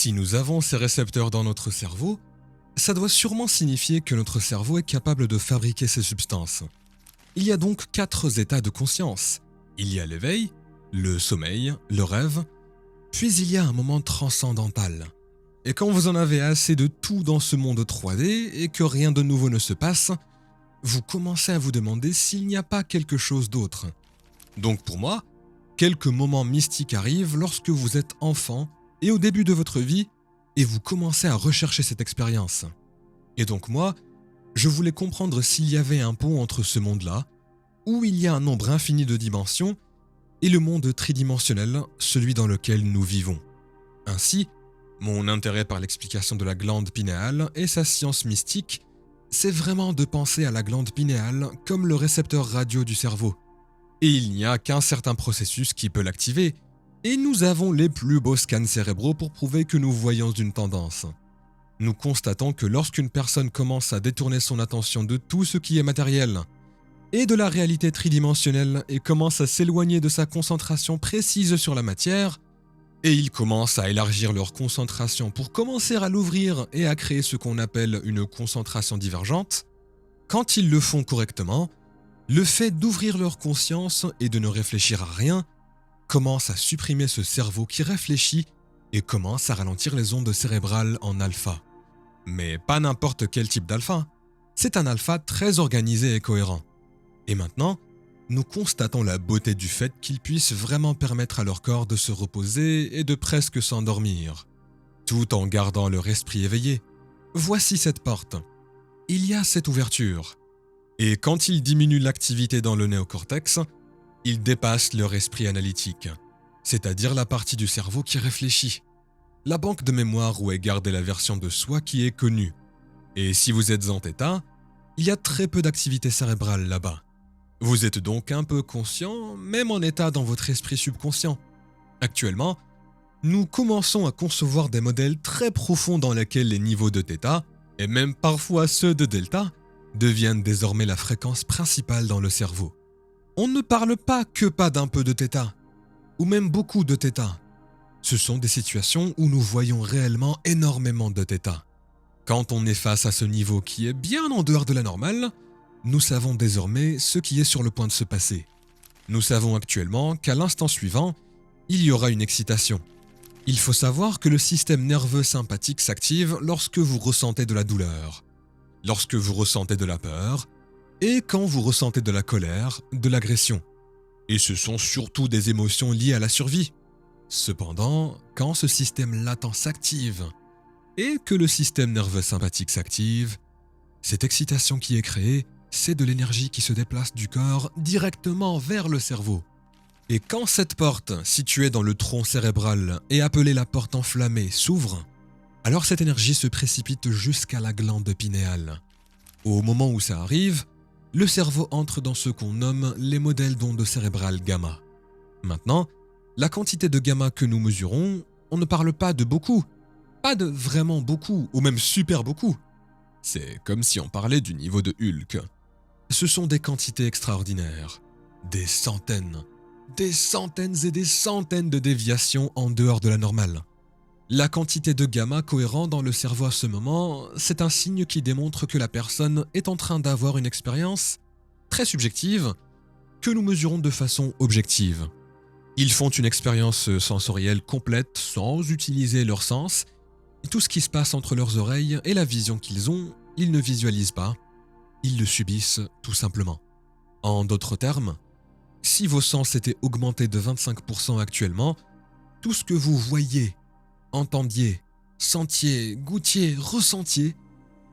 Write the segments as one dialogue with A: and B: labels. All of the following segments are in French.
A: Si nous avons ces récepteurs dans notre cerveau, ça doit sûrement signifier que notre cerveau est capable de fabriquer ces substances. Il y a donc 4 états de conscience. Il y a l'éveil, le sommeil, le rêve, puis il y a un moment transcendantal. Et quand vous en avez assez de tout dans ce monde 3D et que rien de nouveau ne se passe, vous commencez à vous demander s'il n'y a pas quelque chose d'autre. Donc pour moi, quelques moments mystiques arrivent lorsque vous êtes enfant et au début de votre vie et vous commencez à rechercher cette expérience. Et donc moi, je voulais comprendre s'il y avait un pont entre ce monde-là, où il y a un nombre infini de dimensions, et le monde tridimensionnel, celui dans lequel nous vivons. Ainsi, mon intérêt par l'explication de la glande pinéale et sa science mystique, c'est vraiment de penser à la glande pinéale comme le récepteur radio du cerveau. Et il n'y a qu'un certain processus qui peut l'activer, et nous avons les plus beaux scans cérébraux pour prouver que nous voyons une tendance. Nous constatons que lorsqu'une personne commence à détourner son attention de tout ce qui est matériel et de la réalité tridimensionnelle et commence à s'éloigner de sa concentration précise sur la matière, et ils commencent à élargir leur concentration pour commencer à l'ouvrir et à créer ce qu'on appelle une concentration divergente, quand ils le font correctement, le fait d'ouvrir leur conscience et de ne réfléchir à rien commence à supprimer ce cerveau qui réfléchit et commence à ralentir les ondes cérébrales en alpha. Mais pas n'importe quel type d'alpha. C'est un alpha très organisé et cohérent. Et maintenant, nous constatons la beauté du fait qu'ils puissent vraiment permettre à leur corps de se reposer et de presque s'endormir, tout en gardant leur esprit éveillé. Voici cette porte. Il y a cette ouverture. Et quand ils diminuent l'activité dans le néocortex, ils dépassent leur esprit analytique, c'est-à-dire la partie du cerveau qui réfléchit. La banque de mémoire où est gardée la version de soi qui est connue. Et si vous êtes en θ, il y a très peu d'activité cérébrale là-bas. Vous êtes donc un peu conscient, même en état dans votre esprit subconscient. Actuellement, nous commençons à concevoir des modèles très profonds dans lesquels les niveaux de θ, et même parfois ceux de delta, deviennent désormais la fréquence principale dans le cerveau. On ne parle pas d'un peu de θ, ou même beaucoup de θ. Ce sont des situations où nous voyons réellement énormément de θ. Quand on est face à ce niveau qui est bien en dehors de la normale, nous savons désormais ce qui est sur le point de se passer. Nous savons actuellement qu'à l'instant suivant, il y aura une excitation. Il faut savoir que le système nerveux sympathique s'active lorsque vous ressentez de la douleur, lorsque vous ressentez de la peur, et quand vous ressentez de la colère, de l'agression. Et ce sont surtout des émotions liées à la survie. Cependant, quand ce système latent s'active et que le système nerveux sympathique s'active, cette excitation qui est créée, c'est de l'énergie qui se déplace du corps directement vers le cerveau. Et quand cette porte, située dans le tronc cérébral et appelée la porte enflammée, s'ouvre, alors cette énergie se précipite jusqu'à la glande pinéale. Au moment où ça arrive, le cerveau entre dans ce qu'on nomme les modèles d'ondes cérébrales gamma. Maintenant, la quantité de gamma que nous mesurons, on ne parle pas de beaucoup, pas de vraiment beaucoup, ou même super beaucoup. C'est comme si on parlait du niveau de Hulk. Ce sont des quantités extraordinaires, des centaines et des centaines de déviations en dehors de la normale. La quantité de gamma cohérent dans le cerveau à ce moment, c'est un signe qui démontre que la personne est en train d'avoir une expérience très subjective que nous mesurons de façon objective. Ils font une expérience sensorielle complète sans utiliser leurs sens. Et tout ce qui se passe entre leurs oreilles et la vision qu'ils ont, ils ne visualisent pas. Ils le subissent tout simplement. En d'autres termes, si vos sens étaient augmentés de 25% actuellement, tout ce que vous voyiez, entendiez, sentiez, goûtiez, ressentiez,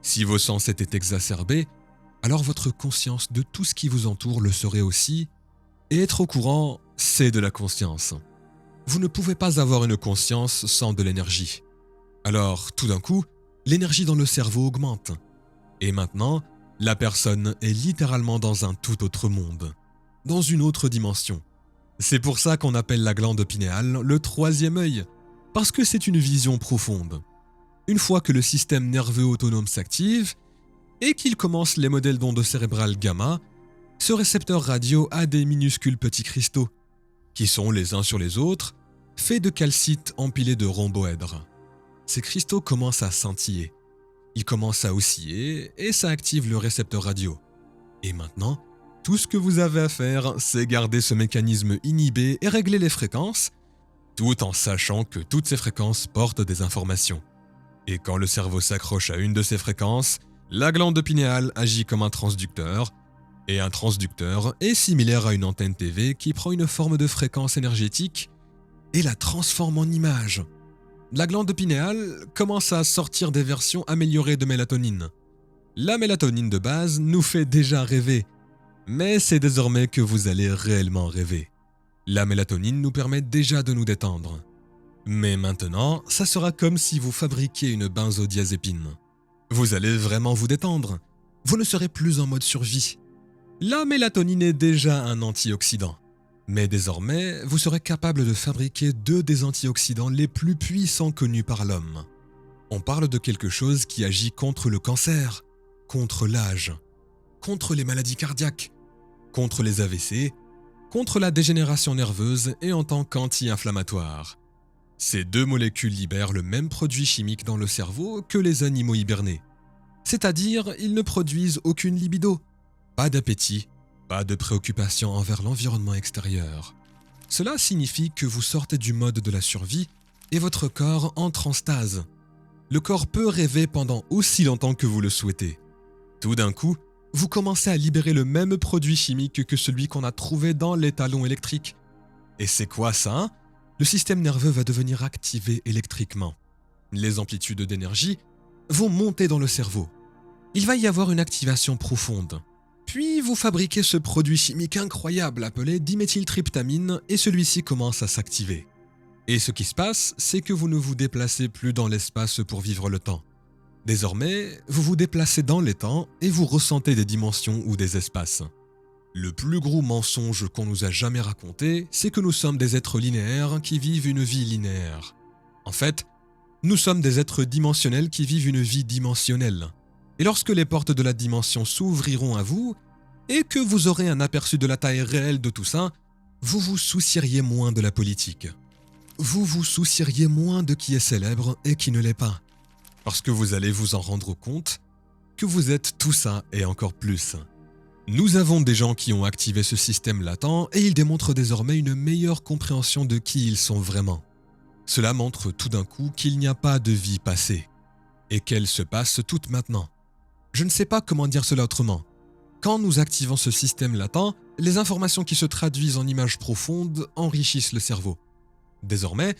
A: si vos sens étaient exacerbés, alors votre conscience de tout ce qui vous entoure le serait aussi. Et être au courant, c'est de la conscience. Vous ne pouvez pas avoir une conscience sans de l'énergie. Alors, tout d'un coup, l'énergie dans le cerveau augmente. Et maintenant, la personne est littéralement dans un tout autre monde, dans une autre dimension. C'est pour ça qu'on appelle la glande pinéale le troisième œil, parce que c'est une vision profonde. Une fois que le système nerveux autonome s'active et qu'il commence les modèles d'ondes cérébrales gamma, ce récepteur radio a des minuscules petits cristaux, qui sont les uns sur les autres, faits de calcite empilés de rhomboèdres. ces cristaux commencent à scintiller. Ils commencent à osciller et ça active le récepteur radio. Et maintenant, tout ce que vous avez à faire, c'est garder ce mécanisme inhibé et régler les fréquences, tout en sachant que toutes ces fréquences portent des informations. Et quand le cerveau s'accroche à une de ces fréquences, la glande pinéale agit comme un transducteur, et un transducteur est similaire à une antenne TV qui prend une forme de fréquence énergétique et la transforme en image. La glande pinéale commence à sortir des versions améliorées de mélatonine. La mélatonine de base nous fait déjà rêver, mais c'est désormais que vous allez réellement rêver. La mélatonine nous permet déjà de nous détendre. Mais maintenant, ça sera comme si vous fabriquiez une benzodiazépine. Vous allez vraiment vous détendre. Vous ne serez plus en mode survie. La mélatonine est déjà un antioxydant. Mais désormais, vous serez capable de fabriquer 2 des antioxydants les plus puissants connus par l'homme. On parle de quelque chose qui agit contre le cancer, contre l'âge, contre les maladies cardiaques, contre les AVC, contre la dégénération nerveuse et en tant qu'anti-inflammatoire. Ces 2 molécules libèrent le même produit chimique dans le cerveau que les animaux hibernés. C'est-à-dire, ils ne produisent aucune libido, pas d'appétit, pas de préoccupation envers l'environnement extérieur. Cela signifie que vous sortez du mode de la survie et votre corps entre en stase. Le corps peut rêver pendant aussi longtemps que vous le souhaitez. Tout d'un coup, vous commencez à libérer le même produit chimique que celui qu'on a trouvé dans les talons électriques. Et c'est quoi ça ? Le système nerveux va devenir activé électriquement. Les amplitudes d'énergie vont monter dans le cerveau. Il va y avoir une activation profonde. Puis vous fabriquez ce produit chimique incroyable appelé diméthyltryptamine et celui-ci commence à s'activer. Et ce qui se passe, c'est que vous ne vous déplacez plus dans l'espace pour vivre le temps. Désormais, vous vous déplacez dans les temps et vous ressentez des dimensions ou des espaces. Le plus gros mensonge qu'on nous a jamais raconté, c'est que nous sommes des êtres linéaires qui vivent une vie linéaire. En fait, nous sommes des êtres dimensionnels qui vivent une vie dimensionnelle. Et lorsque les portes de la dimension s'ouvriront à vous, et que vous aurez un aperçu de la taille réelle de tout ça, vous vous soucieriez moins de la politique. Vous vous soucieriez moins de qui est célèbre et qui ne l'est pas. Parce que vous allez vous en rendre compte que vous êtes tout ça et encore plus. Nous avons des gens qui ont activé ce système latent et ils démontrent désormais une meilleure compréhension de qui ils sont vraiment. Cela montre tout d'un coup qu'il n'y a pas de vie passée et qu'elle se passe toute maintenant. Je ne sais pas comment dire cela autrement. Quand nous activons ce système latent, les informations qui se traduisent en images profondes enrichissent le cerveau. Désormais,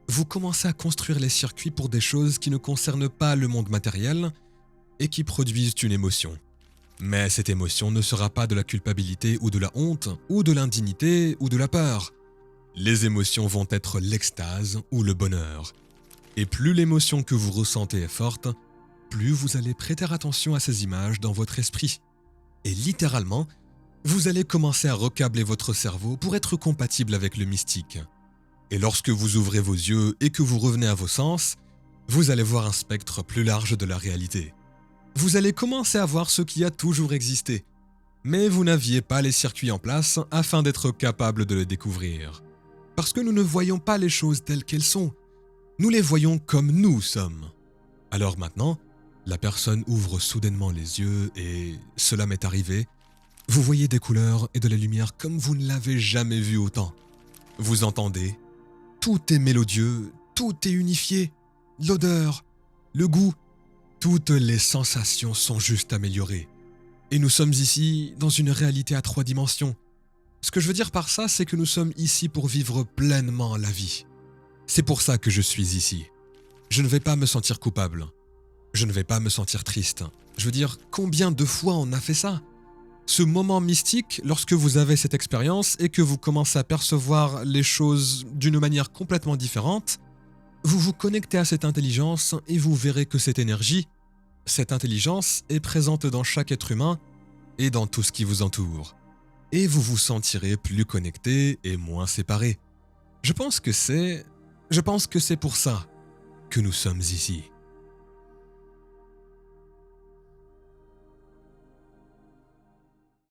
A: vous commencez à construire les circuits pour des choses qui ne concernent pas le monde matériel et qui produisent une émotion. Mais cette émotion ne sera pas de la culpabilité ou de la honte, ou de l'indignité ou de la peur. Les émotions vont être l'extase ou le bonheur. Et plus l'émotion que vous ressentez est forte, plus vous allez prêter attention à ces images dans votre esprit. Et littéralement, vous allez commencer à recabler votre cerveau pour être compatible avec le mystique. Et lorsque vous ouvrez vos yeux et que vous revenez à vos sens, vous allez voir un spectre plus large de la réalité. Vous allez commencer à voir ce qui a toujours existé, mais vous n'aviez pas les circuits en place afin d'être capable de le découvrir. Parce que nous ne voyons pas les choses telles qu'elles sont, nous les voyons comme nous sommes. Alors maintenant, la personne ouvre soudainement les yeux et cela m'est arrivé. Vous voyez des couleurs et de la lumière comme vous ne l'avez jamais vu autant. Vous entendez, tout est mélodieux, tout est unifié, l'odeur, le goût, toutes les sensations sont juste améliorées. Et nous sommes ici dans une réalité à 3 dimensions. Ce que je veux dire par ça, c'est que nous sommes ici pour vivre pleinement la vie. C'est pour ça que je suis ici. Je ne vais pas me sentir coupable. Je ne vais pas me sentir triste. Je veux dire, combien de fois on a fait ça ? Ce moment mystique, lorsque vous avez cette expérience et que vous commencez à percevoir les choses d'une manière complètement différente, vous vous connectez à cette intelligence et vous verrez que cette énergie, cette intelligence est présente dans chaque être humain et dans tout ce qui vous entoure. Et vous vous sentirez plus connecté et moins séparé. Je pense que c'est pour ça que nous sommes ici.